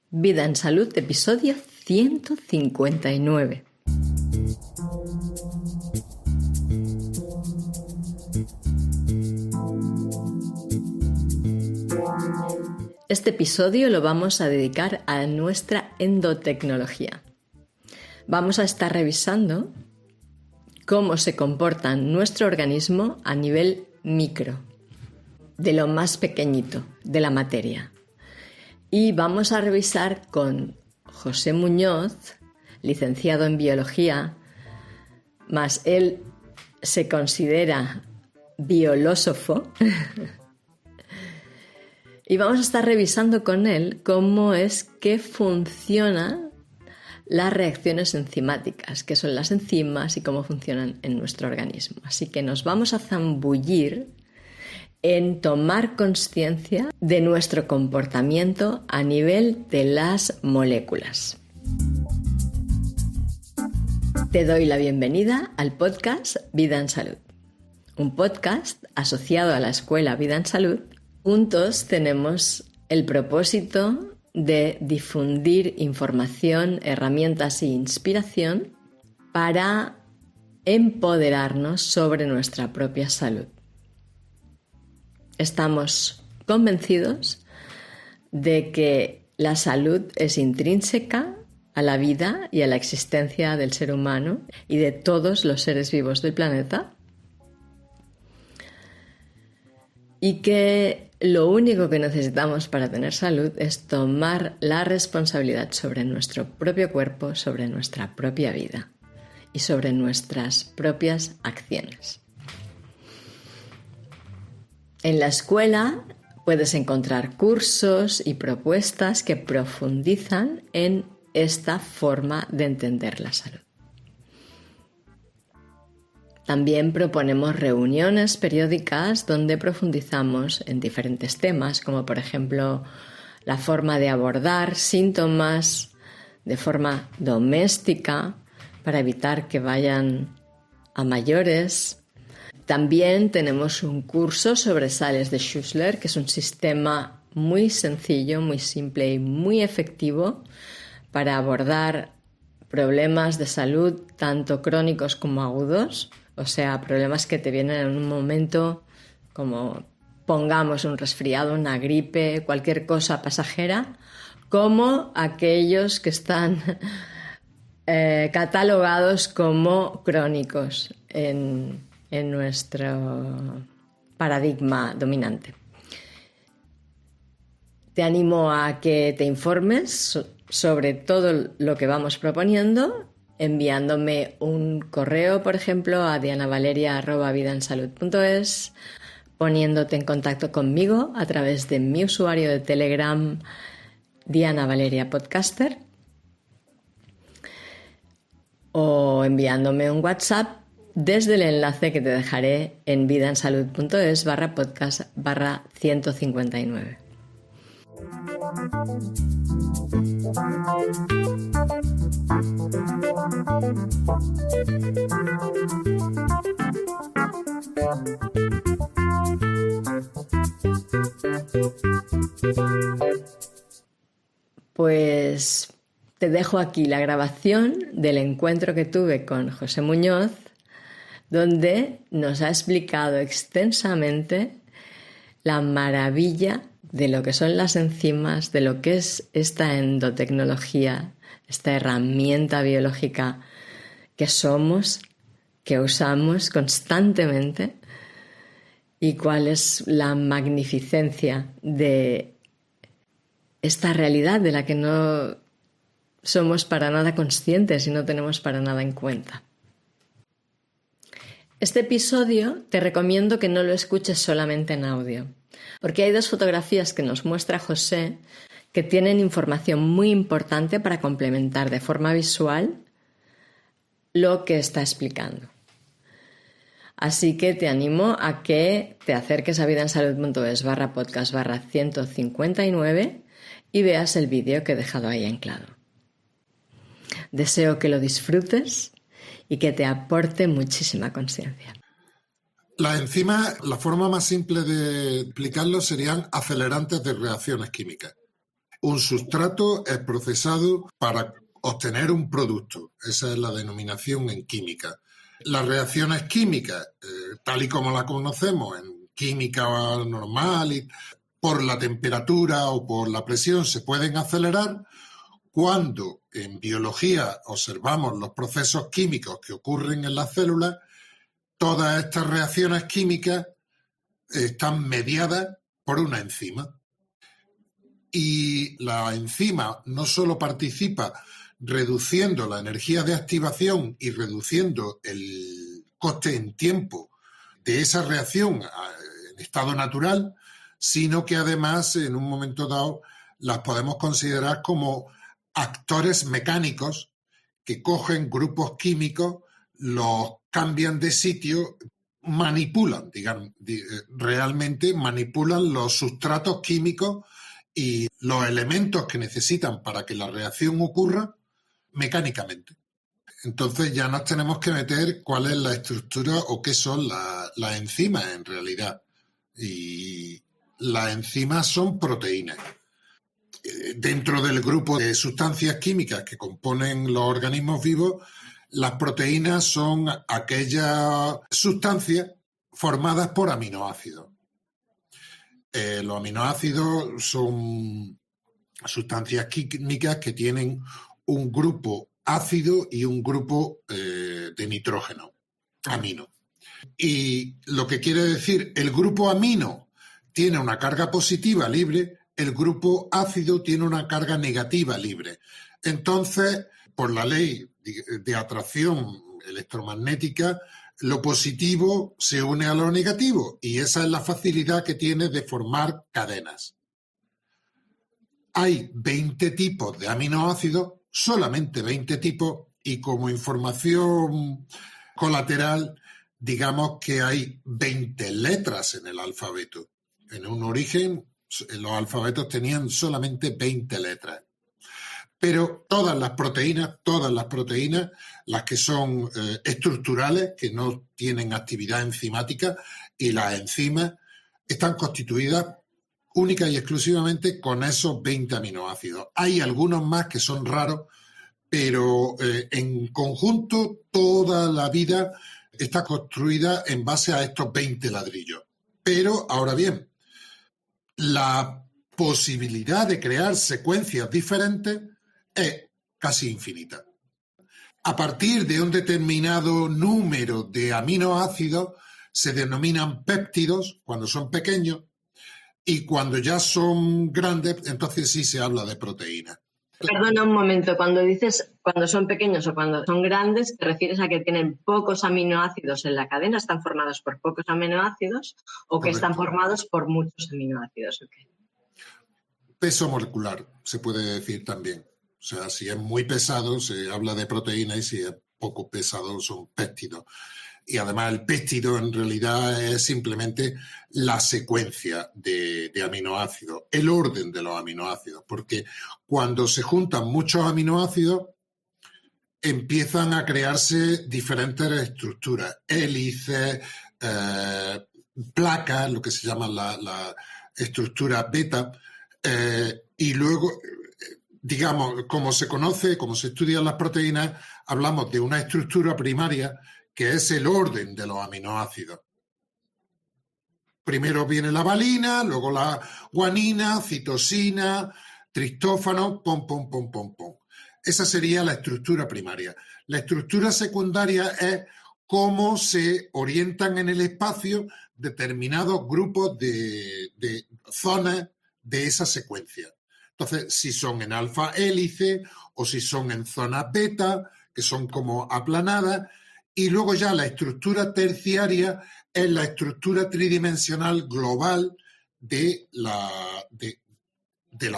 Vida en Salud, episodio 159. Este episodio lo vamos a dedicar a nuestra endotecnología. Vamos a estar revisando cómo se comporta nuestro organismo a nivel micro, de lo más pequeñito, de la materia. Y vamos a revisar con José Muñoz, licenciado en biología, más él se considera biolósofo, y vamos a estar revisando con él cómo es que funcionan las reacciones enzimáticas, qué son las enzimas y cómo funcionan en nuestro organismo. Así que nos vamos a zambullir en tomar conciencia de nuestro comportamiento a nivel de las moléculas. Te doy la bienvenida al podcast Vida en Salud, un podcast asociado a la Escuela Vida en Salud. Juntos tenemos el propósito de difundir información, herramientas e inspiración para empoderarnos sobre nuestra propia salud. Estamos convencidos de que la salud es intrínseca a la vida y a la existencia del ser humano y de todos los seres vivos del planeta, y que lo único que necesitamos para tener salud es tomar la responsabilidad sobre nuestro propio cuerpo, sobre nuestra propia vida y sobre nuestras propias acciones. En la escuela puedes encontrar cursos y propuestas que profundizan en esta forma de entender la salud. También proponemos reuniones periódicas donde profundizamos en diferentes temas, como por ejemplo la forma de abordar síntomas de forma doméstica para evitar que vayan a mayores. También tenemos un curso sobre sales de Schussler, que es un sistema muy sencillo, muy simple y muy efectivo para abordar problemas de salud tanto crónicos como agudos. O sea, problemas que te vienen en un momento, como pongamos un resfriado, una gripe, cualquier cosa pasajera, como aquellos que están catalogados como crónicos en nuestro paradigma dominante. Te animo a que te informes sobre todo lo que vamos proponiendo, enviándome un correo, por ejemplo, a dianavaleria@vidaensalud.es, poniéndote en contacto conmigo a través de mi usuario de Telegram, Diana Valeria Podcaster, o enviándome un WhatsApp desde el enlace que te dejaré en vidaensalud.es/podcast/159. Pues te dejo aquí la grabación del encuentro que tuve con José Muñoz, donde nos ha explicado extensamente la maravilla de lo que son las enzimas, de lo que es esta endotecnología, esta herramienta biológica que somos, que usamos constantemente, y cuál es la magnificencia de esta realidad de la que no somos para nada conscientes y no tenemos para nada en cuenta. Este episodio te recomiendo que no lo escuches solamente en audio, porque hay dos fotografías que nos muestra José que tienen información muy importante para complementar de forma visual lo que está explicando. Así que te animo a que te acerques a vidaensalud.es/podcast/159 y veas el vídeo que he dejado ahí anclado. Deseo que lo disfrutes y que te aporte muchísima conciencia. Las enzimas, la forma más simple de explicarlo serían acelerantes de reacciones químicas. Un sustrato es procesado para obtener un producto. Esa es la denominación en química. Las reacciones químicas, tal y como las conocemos en química normal, por la temperatura o por la presión se pueden acelerar. Cuando en biología observamos los procesos químicos que ocurren en las células, todas estas reacciones químicas están mediadas por una enzima. Y la enzima no solo participa reduciendo la energía de activación y reduciendo el coste en tiempo de esa reacción en estado natural, sino que además en un momento dado las podemos considerar como actores mecánicos que cogen grupos químicos, los cambian de sitio, manipulan, digamos, realmente manipulan los sustratos químicos y los elementos que necesitan para que la reacción ocurra mecánicamente. Entonces ya nos tenemos que meter cuál es la estructura o qué son las enzimas en realidad. Y las enzimas son proteínas. Dentro del grupo de sustancias químicas que componen los organismos vivos, las proteínas son aquellas sustancias formadas por aminoácidos. Los aminoácidos son sustancias químicas que tienen un grupo ácido y un grupo de nitrógeno, amino. Y lo que quiere decir, el grupo amino tiene una carga positiva libre, el grupo ácido tiene una carga negativa libre. Entonces, por la ley de atracción electromagnética, lo positivo se une a lo negativo y esa es la facilidad que tiene de formar cadenas. Hay 20 tipos de aminoácidos, solamente 20 tipos, y como información colateral, digamos que hay 20 letras en el alfabeto. En un origen, los alfabetos tenían solamente 20 letras. Pero todas las proteínas, las que son estructurales, que no tienen actividad enzimática, y las enzimas, están constituidas única y exclusivamente con esos 20 aminoácidos. Hay algunos más que son raros, pero en conjunto toda la vida está construida en base a estos 20 ladrillos. Pero, ahora bien, la posibilidad de crear secuencias diferentes es casi infinita. A partir de un determinado número de aminoácidos se denominan péptidos cuando son pequeños y cuando ya son grandes, entonces sí se habla de proteínas. Perdona un momento, cuando dices cuando son pequeños o cuando son grandes, ¿te refieres a que tienen pocos aminoácidos en la cadena, están formados por pocos aminoácidos o que están formados por muchos aminoácidos? Okay. Peso molecular, se puede decir también. O sea, si es muy pesado, se habla de proteína, y si es poco pesado, son péptidos. Y además el péptido en realidad es simplemente la secuencia de aminoácidos, el orden de los aminoácidos, porque cuando se juntan muchos aminoácidos empiezan a crearse diferentes estructuras, hélices, placas, lo que se llama la estructura beta, y luego, digamos, como se conoce, como se estudian las proteínas, hablamos de una estructura primaria que es el orden de los aminoácidos. Primero viene la valina, luego la guanina, citosina, tristófano, pom. Esa sería la estructura primaria. La estructura secundaria es cómo se orientan en el espacio determinados grupos de zonas de esa secuencia. Entonces, si son en alfa hélice o si son en zonas beta, que son como aplanadas. Y luego ya la estructura terciaria es la estructura tridimensional global de la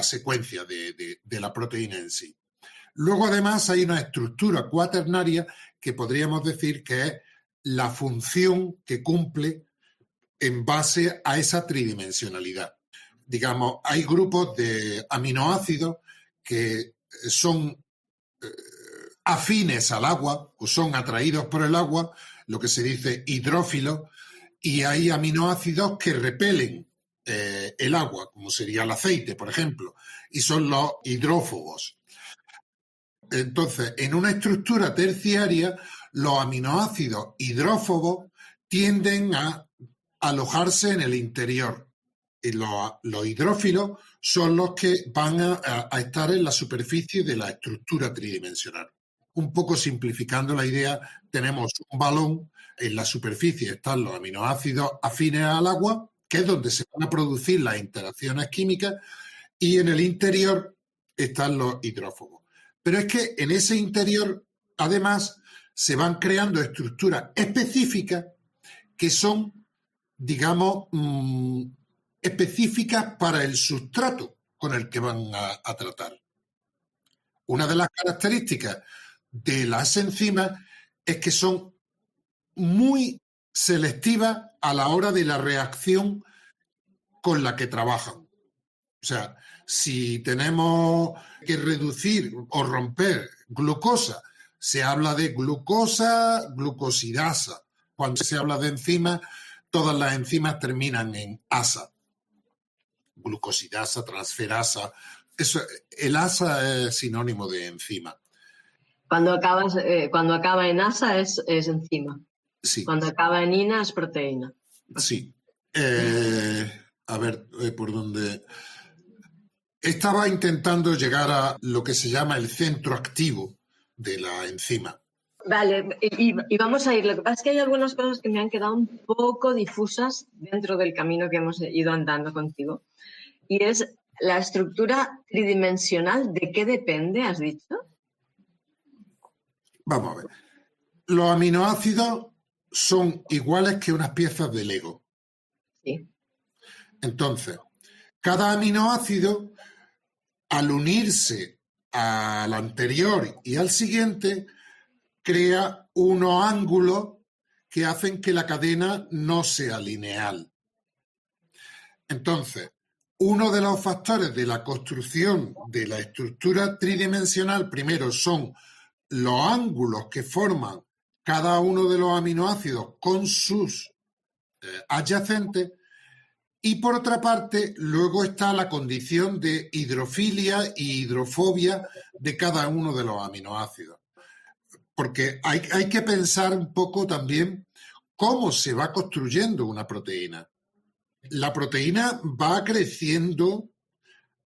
secuencia de la proteína en sí. Luego además hay una estructura cuaternaria que podríamos decir que es la función que cumple en base a esa tridimensionalidad. Digamos, hay grupos de aminoácidos que son afines al agua o son atraídos por el agua, lo que se dice hidrófilos, y hay aminoácidos que repelen el agua, como sería el aceite, por ejemplo. y son los hidrófobos. Entonces, en una estructura terciaria, los aminoácidos hidrófobos tienden a alojarse en el interior. Y los hidrófilos son los que van a estar en la superficie de la estructura tridimensional. Un poco simplificando la idea, tenemos un balón, en la superficie están los aminoácidos afines al agua, que es donde se van a producir las interacciones químicas, y en el interior están los hidrófobos. Pero es que en ese interior, además, se van creando estructuras específicas que son, digamos, específicas para el sustrato con el que van a tratar. Una de las características de las enzimas es que son muy selectivas a la hora de la reacción con la que trabajan. O sea, si tenemos que reducir o romper glucosa, se habla de glucosa, glucosidasa. Cuando se habla de enzimas, todas las enzimas terminan en asa. Glucosidasa, transferasa. Eso, el asa es sinónimo de enzima. Cuando acaba en asa es enzima. Sí. Cuando acaba en ina es proteína. Sí. A ver, por dónde... Estaba intentando llegar a lo que se llama el centro activo de la enzima. Vale, y vamos a ir. Lo que pasa es que hay algunas cosas que me han quedado un poco difusas dentro del camino que hemos ido andando contigo. Y es la estructura tridimensional. ¿De qué depende, has dicho? Vamos a ver. Los aminoácidos son iguales que unas piezas de Lego. Sí. Entonces, cada aminoácido, al unirse al anterior y al siguiente, crea unos ángulos que hacen que la cadena no sea lineal. Entonces, uno de los factores de la construcción de la estructura tridimensional, primero, son los ángulos que forman cada uno de los aminoácidos con sus adyacentes, y por otra parte, luego está la condición de hidrofilia y hidrofobia de cada uno de los aminoácidos. Porque hay que pensar un poco también cómo se va construyendo una proteína. La proteína va creciendo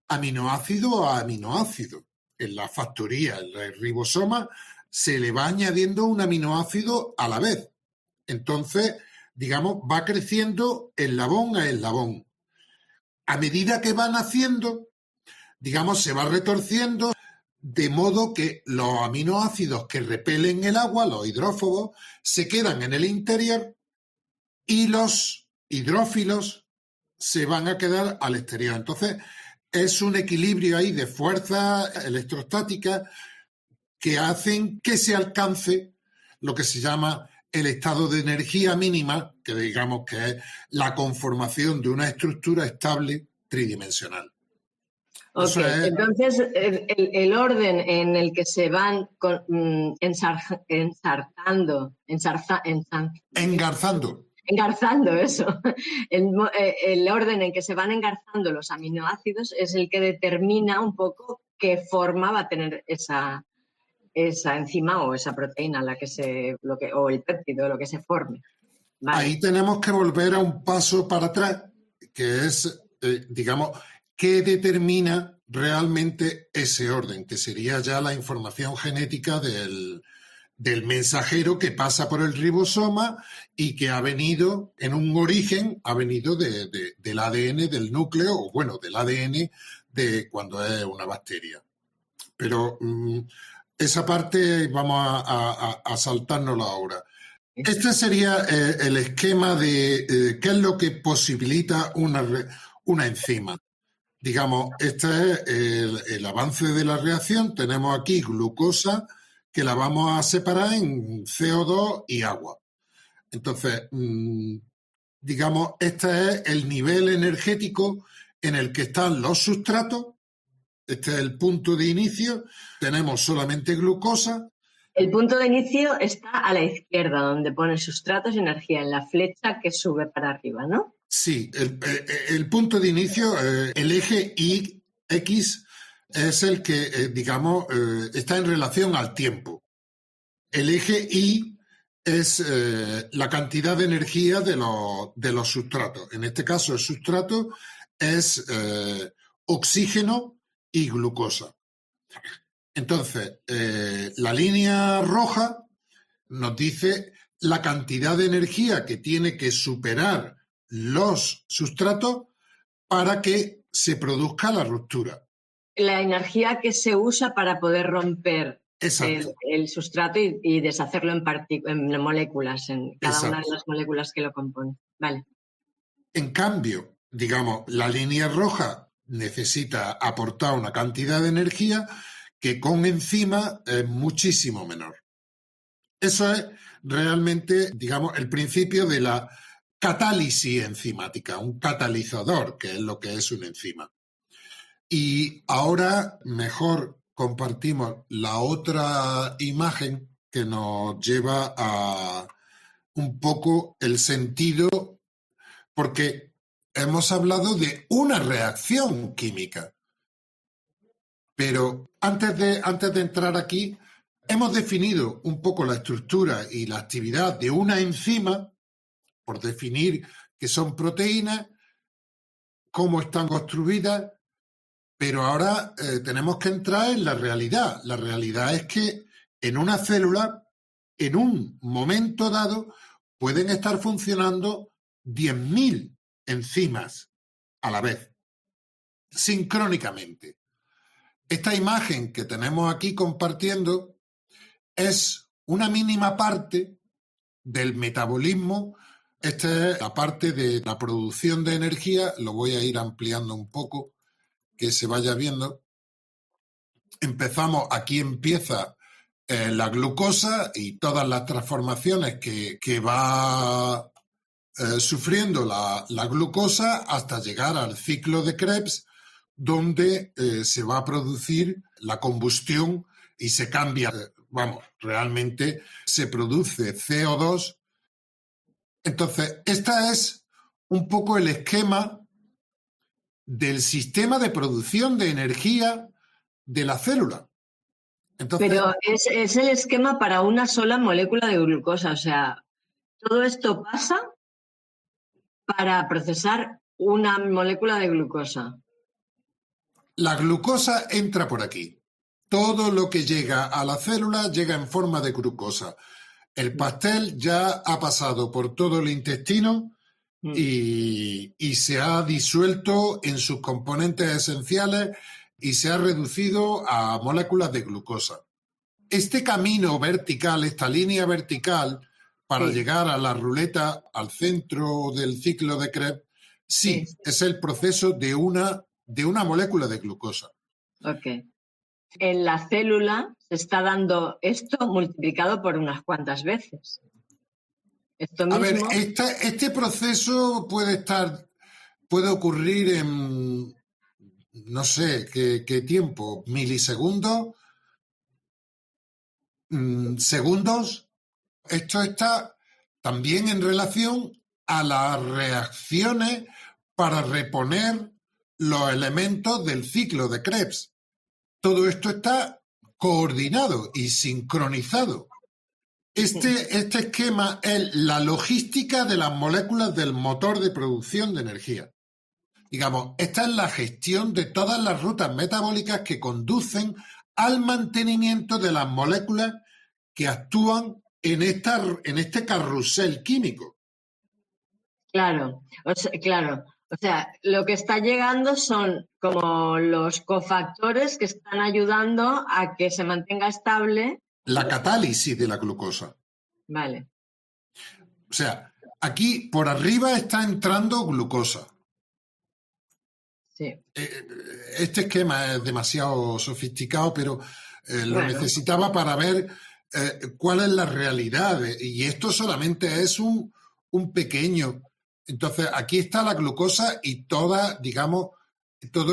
aminoácido a aminoácido. En la factoría, en el ribosoma, se le va añadiendo un aminoácido a la vez. Entonces, digamos, va creciendo eslabón a eslabón. A medida que van haciendo, digamos, se va retorciendo, de modo que los aminoácidos que repelen el agua, los hidrófobos, se quedan en el interior y los hidrófilos se van a quedar al exterior. Entonces, es un equilibrio ahí de fuerzas electrostáticas que hacen que se alcance lo que se llama el estado de energía mínima, que digamos que es la conformación de una estructura estable tridimensional. Okay. Entonces, el orden en el que se van engarzando, eso. El orden en que se van engarzando los aminoácidos es el que determina un poco qué forma va a tener esa enzima o esa proteína, o el péptido, lo que se forme. Vale. Ahí tenemos que volver a un paso para atrás, que es, digamos, qué determina realmente ese orden, que sería ya la información genética del mensajero que pasa por el ribosoma y que ha venido, en un origen, ha venido del ADN del núcleo, o bueno, del ADN de cuando es una bacteria. Pero esa parte vamos a saltárnosla ahora. Este sería el esquema de qué es lo que posibilita una enzima. Digamos, este es el avance de la reacción. Tenemos aquí glucosa, que la vamos a separar en CO2 y agua. Entonces, digamos, este es el nivel energético en el que están los sustratos. Este es el punto de inicio. Tenemos solamente glucosa. El punto de inicio está a la izquierda, donde pone sustratos y energía, en la flecha que sube para arriba, ¿no? Sí, el punto de inicio, el eje X es el que, digamos, está en relación al tiempo. El eje Y es la cantidad de energía de los sustratos. En este caso, el sustrato es oxígeno y glucosa. Entonces, la línea roja nos dice la cantidad de energía que tiene que superar los sustratos para que se produzca la ruptura. La energía que se usa para poder romper el sustrato y deshacerlo en moléculas, en cada una de las moléculas que lo componen. Vale. En cambio, digamos, la línea roja necesita aportar una cantidad de energía que con enzimas es muchísimo menor. Eso es realmente, digamos, el principio de la catálisis enzimática, un catalizador, que es lo que es una enzima. Y ahora mejor compartimos la otra imagen que nos lleva a un poco el sentido, porque hemos hablado de una reacción química. Pero antes de entrar aquí, hemos definido un poco la estructura y la actividad de una enzima, por definir que son proteínas, cómo están construidas, pero ahora tenemos que entrar en la realidad. La realidad es que en una célula, en un momento dado, pueden estar funcionando 10.000 enzimas a la vez, sincrónicamente. Esta imagen que tenemos aquí compartiendo es una mínima parte del metabolismo. Esta es la parte de la producción de energía. Lo voy a ir ampliando un poco, que se vaya viendo. Aquí empieza la glucosa y todas las transformaciones que va sufriendo la glucosa hasta llegar al ciclo de Krebs, donde se va a producir la combustión y se cambia, realmente se produce CO2. Entonces, este es un poco el esquema del sistema de producción de energía de la célula. Entonces, pero es el esquema para una sola molécula de glucosa, o sea, todo esto pasa para procesar una molécula de glucosa. La glucosa entra por aquí. Todo lo que llega a la célula llega en forma de glucosa. El pastel ya ha pasado por todo el intestino y se ha disuelto en sus componentes esenciales y se ha reducido a moléculas de glucosa. Este camino vertical, esta línea vertical, para llegar a la ruleta, al centro del ciclo de Krebs, es el proceso de una molécula de glucosa. Ok. En la célula se está dando esto multiplicado por unas cuantas veces. Esto mismo... A ver, este proceso puede ocurrir en, no sé, ¿qué tiempo? ¿Milisegundos? ¿Segundos? Esto está también en relación a las reacciones para reponer los elementos del ciclo de Krebs. Todo esto está coordinado y sincronizado. Este esquema es la logística de las moléculas del motor de producción de energía. Digamos, esta es la gestión de todas las rutas metabólicas que conducen al mantenimiento de las moléculas que actúan en este carrusel químico. Claro. O sea, lo que está llegando son como los cofactores que están ayudando a que se mantenga estable. La catálisis de la glucosa. Vale. O sea, aquí por arriba está entrando glucosa. Sí. Este esquema es demasiado sofisticado, pero lo necesitaba para ver cuál es la realidad. Y esto solamente es un pequeño. Entonces, aquí está la glucosa y todo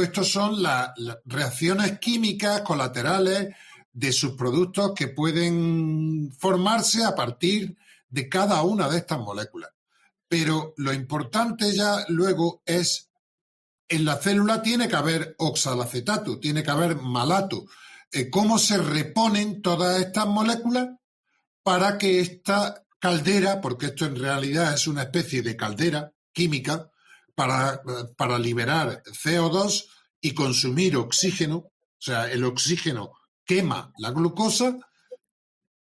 esto son las reacciones químicas colaterales de sus productos que pueden formarse a partir de cada una de estas moléculas. Pero lo importante ya luego es En la célula tiene que haber oxalacetato, tiene que haber malato. ¿Cómo se reponen todas estas moléculas para que esta caldera, porque esto en realidad es una especie de caldera química, para liberar CO2 y consumir oxígeno, o sea, el oxígeno quema la glucosa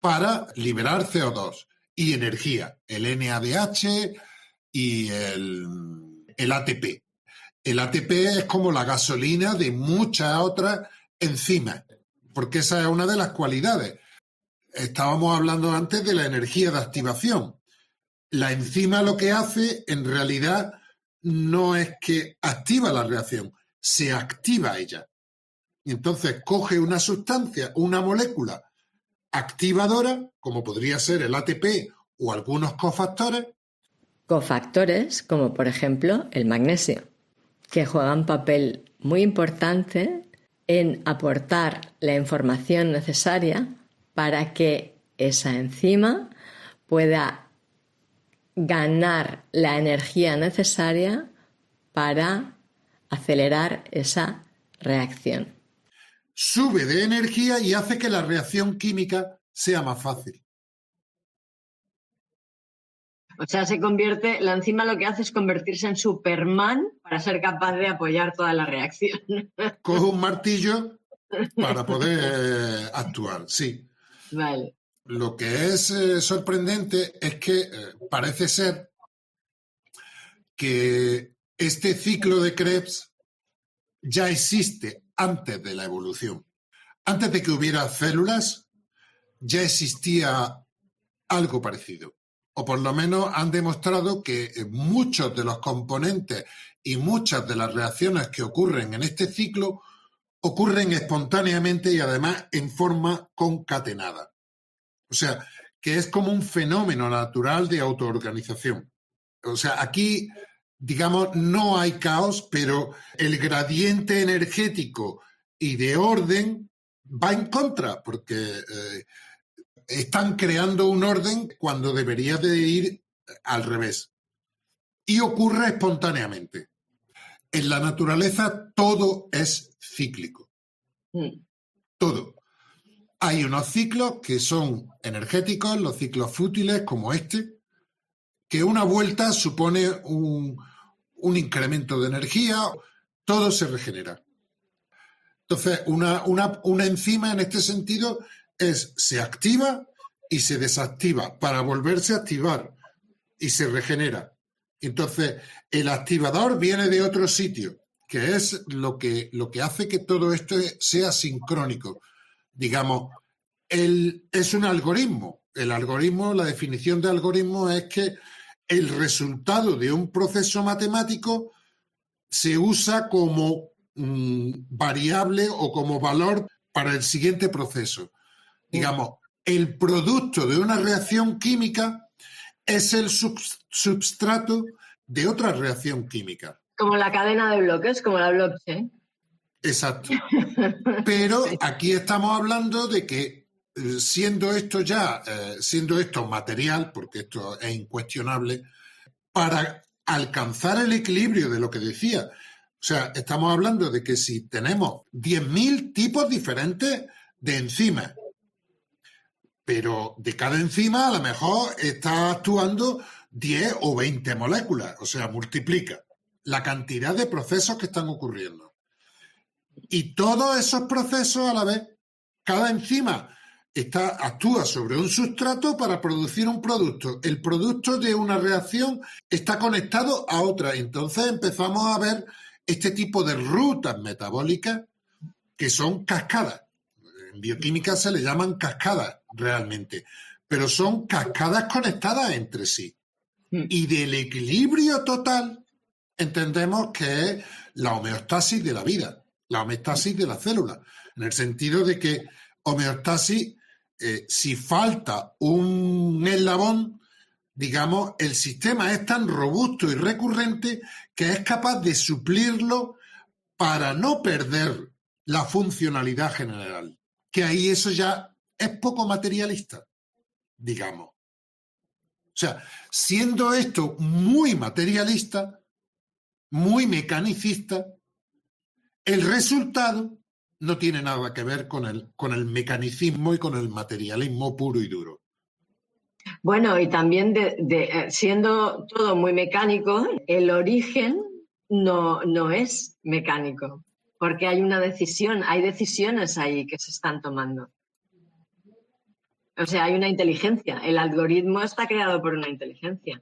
para liberar CO2 y energía, el NADH y el ATP. El ATP es como la gasolina de muchas otras enzimas, porque esa es una de las cualidades. Estábamos hablando antes de la energía de activación. La enzima lo que hace en realidad no es que activa la reacción, se activa ella. Y entonces coge una sustancia, una molécula activadora, como podría ser el ATP o algunos cofactores. Cofactores, como por ejemplo el magnesio, que juegan un papel muy importante en aportar la información necesaria para que esa enzima pueda ganar la energía necesaria para acelerar esa reacción. Sube de energía y hace que la reacción química sea más fácil. O sea, la enzima lo que hace es convertirse en Superman para ser capaz de apoyar toda la reacción. Coge un martillo para poder actuar, sí. Vale. Lo que es sorprendente es que parece ser que este ciclo de Krebs ya existe antes de la evolución. Antes de que hubiera células, ya existía algo parecido. O por lo menos han demostrado que muchos de los componentes y muchas de las reacciones que ocurren en este ciclo ocurren espontáneamente y además en forma concatenada. O sea, que es como un fenómeno natural de autoorganización. O sea, aquí, digamos, no hay caos, pero el gradiente energético y de orden va en contra, porque están creando un orden cuando debería de ir al revés. Y ocurre espontáneamente. En la naturaleza todo es cíclico. Todo. Hay unos ciclos que son energéticos, los ciclos fútiles como este, que una vuelta supone un incremento de energía, todo se regenera. Entonces, una enzima en este sentido se activa y se desactiva para volverse a activar y se regenera. Entonces, el activador viene de otro sitio, que es lo que hace que todo esto sea sincrónico. Digamos, es un algoritmo. El algoritmo, la definición de algoritmo es que el resultado de un proceso matemático se usa como variable o como valor para el siguiente proceso. Digamos, el producto de una reacción química es el substrato de otra reacción química. Como la cadena de bloques, como la blockchain. Exacto. Pero aquí estamos hablando de que siendo esto material, porque esto es incuestionable, para alcanzar el equilibrio de lo que decía, o sea, estamos hablando de que si tenemos 10.000 tipos diferentes de enzimas, pero de cada enzima a lo mejor está actuando 10 o 20 moléculas, o sea, multiplica la cantidad de procesos que están ocurriendo. Y todos esos procesos a la vez, cada enzima actúa sobre un sustrato para producir un producto. El producto de una reacción está conectado a otra. Entonces empezamos a ver este tipo de rutas metabólicas que son cascadas. En bioquímica se le llaman cascadas realmente, pero son cascadas conectadas entre sí. Y del equilibrio total entendemos que es la homeostasis de la vida, la homeostasis de la célula, en el sentido de que homeostasis, si falta un eslabón, digamos, el sistema es tan robusto y recurrente que es capaz de suplirlo para no perder la funcionalidad general. Que ahí eso ya es poco materialista, digamos. O sea, siendo esto muy materialista, muy mecanicista, el resultado no tiene nada que ver con el mecanicismo y con el materialismo puro y duro. Bueno, y también siendo todo muy mecánico, el origen no es mecánico, porque hay una decisión, hay decisiones ahí que se están tomando. O sea, hay una inteligencia. El algoritmo está creado por una inteligencia.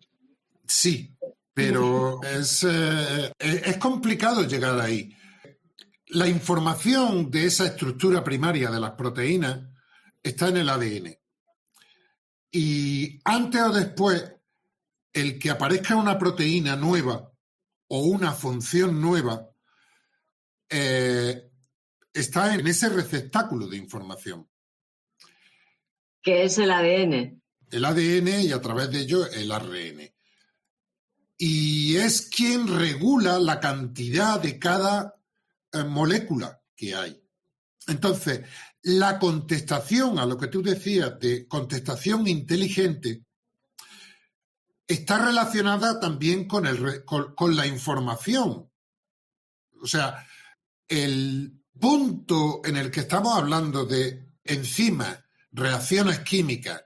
Sí, pero es complicado llegar ahí. La información de esa estructura primaria de las proteínas está en el ADN. Y antes o después, el que aparezca una proteína nueva o una función nueva está en ese receptáculo de información. ¿Qué es el ADN? El ADN y a través de ello el ARN. Y es quien regula la cantidad de cada molécula que hay. Entonces, la contestación a lo que tú decías de contestación inteligente está relacionada también con la información. O sea, el punto en el que estamos hablando de enzimas, reacciones químicas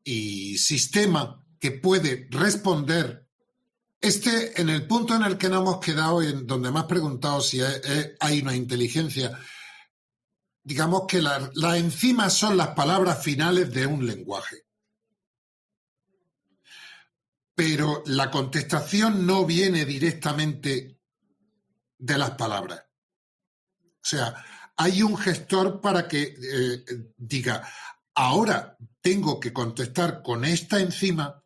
y sistema que puede responder, en el punto en el que nos hemos quedado, en donde me has preguntado si hay una inteligencia, digamos que las enzimas son las palabras finales de un lenguaje. Pero la contestación no viene directamente de las palabras. O sea, hay un gestor para que diga, ahora tengo que contestar con esta enzima,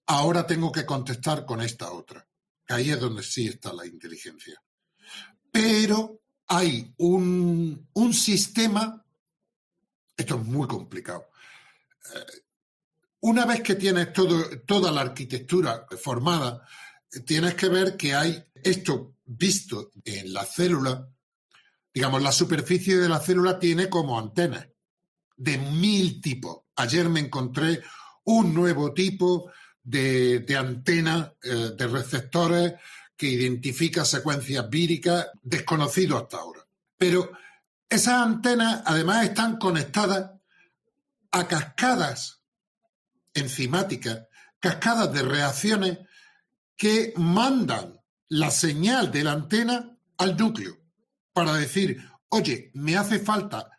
ahora tengo que contestar con esta otra. Ahí es donde sí está la inteligencia. Pero hay un sistema, esto es muy complicado. Una vez que tienes toda la arquitectura formada, tienes que ver que hay esto visto en la célula. Digamos, la superficie de la célula tiene como antenas de 1000 tipos. Ayer me encontré un nuevo tipo de antena de receptores que identifica secuencias víricas desconocidos hasta ahora. Pero esas antenas además están conectadas a cascadas enzimáticas, cascadas de reacciones que mandan la señal de la antena al núcleo para decir, oye, me hace falta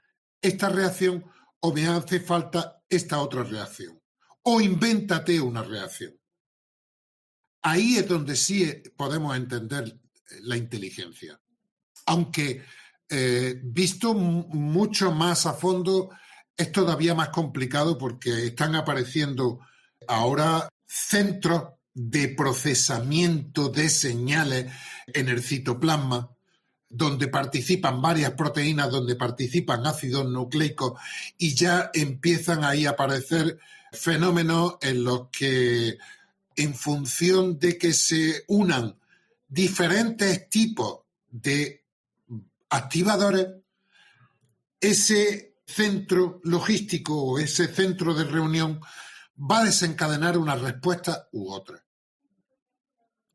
esta reacción o me hace falta esta otra reacción. O invéntate una reacción. Ahí es donde sí podemos entender la inteligencia. Aunque visto mucho más a fondo, es todavía más complicado porque están apareciendo ahora centros de procesamiento de señales en el citoplasma, donde participan varias proteínas, donde participan ácidos nucleicos y ya empiezan ahí a aparecer fenómenos en los que, en función de que se unan diferentes tipos de activadores, ese centro logístico o ese centro de reunión va a desencadenar una respuesta u otra.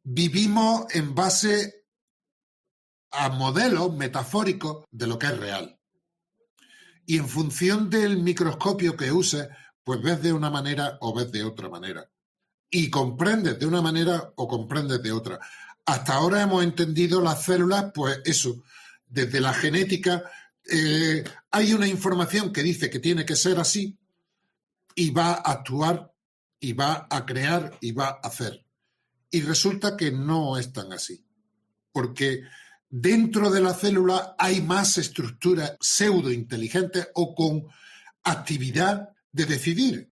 Vivimos en base a modelos metafóricos de lo que es real. Y en función del microscopio que uses, pues ves de una manera o ves de otra manera. Y comprendes de una manera o comprendes de otra. Hasta ahora hemos entendido las células, pues eso, desde la genética, hay una información que dice que tiene que ser así y va a actuar y va a crear y va a hacer. Y resulta que no es tan así. Porque dentro de la célula hay más estructuras pseudointeligentes o con actividad de decidir.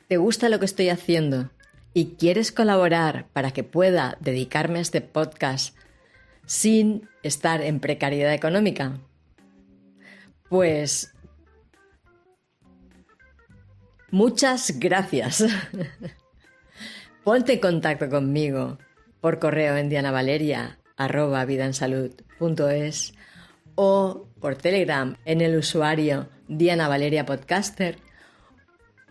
¿Te gusta lo que estoy haciendo y quieres colaborar para que pueda dedicarme a este podcast sin estar en precariedad económica? Pues muchas gracias. Ponte en contacto conmigo por correo en dianavaleria@vidaensalud.es o por Telegram en el usuario Diana Valeria Podcaster,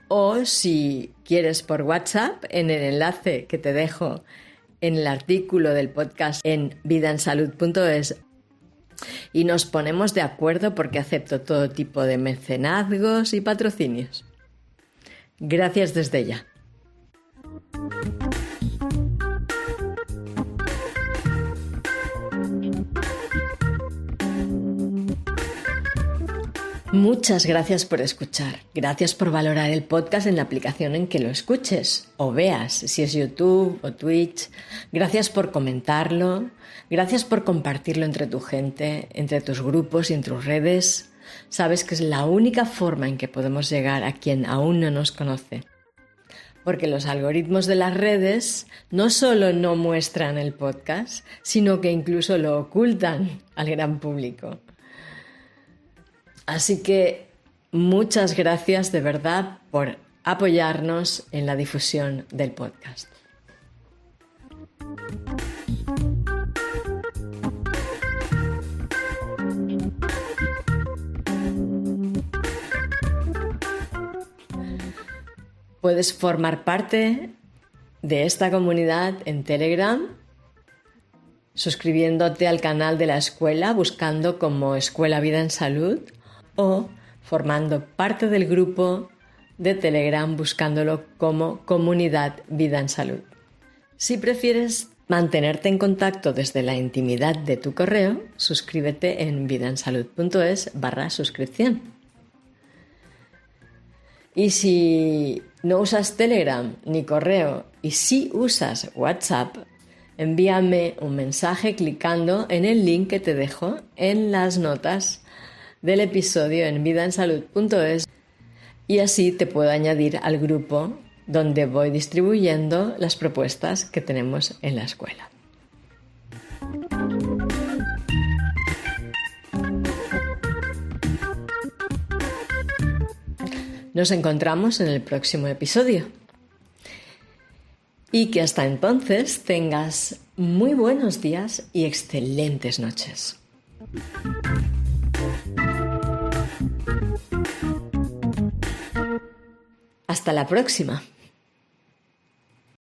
o si quieres por WhatsApp en el enlace que te dejo en el artículo del podcast en vidaensalud.es, y nos ponemos de acuerdo porque acepto todo tipo de mecenazgos y patrocinios. Gracias desde ya. Muchas gracias por escuchar. Gracias por valorar el podcast en la aplicación en que lo escuches o veas, si es YouTube o Twitch. Gracias por comentarlo. Gracias por compartirlo entre tu gente, entre tus grupos y en tus redes. Sabes que es la única forma en que podemos llegar a quien aún no nos conoce. Porque los algoritmos de las redes no solo no muestran el podcast, sino que incluso lo ocultan al gran público. Así que muchas gracias de verdad por apoyarnos en la difusión del podcast. Puedes formar parte de esta comunidad en Telegram suscribiéndote al canal de la escuela buscando como Escuela Vida en Salud, o formando parte del grupo de Telegram buscándolo como Comunidad Vida en Salud. Si prefieres mantenerte en contacto desde la intimidad de tu correo, suscríbete en vidaensalud.es/suscripción. Y si no usas Telegram ni correo y sí usas WhatsApp, envíame un mensaje clicando en el link que te dejo en las notas del episodio en vidaensalud.es, y así te puedo añadir al grupo donde voy distribuyendo las propuestas que tenemos en la escuela. Nos encontramos en el próximo episodio. Y que hasta entonces tengas muy buenos días y excelentes noches. Hasta la próxima.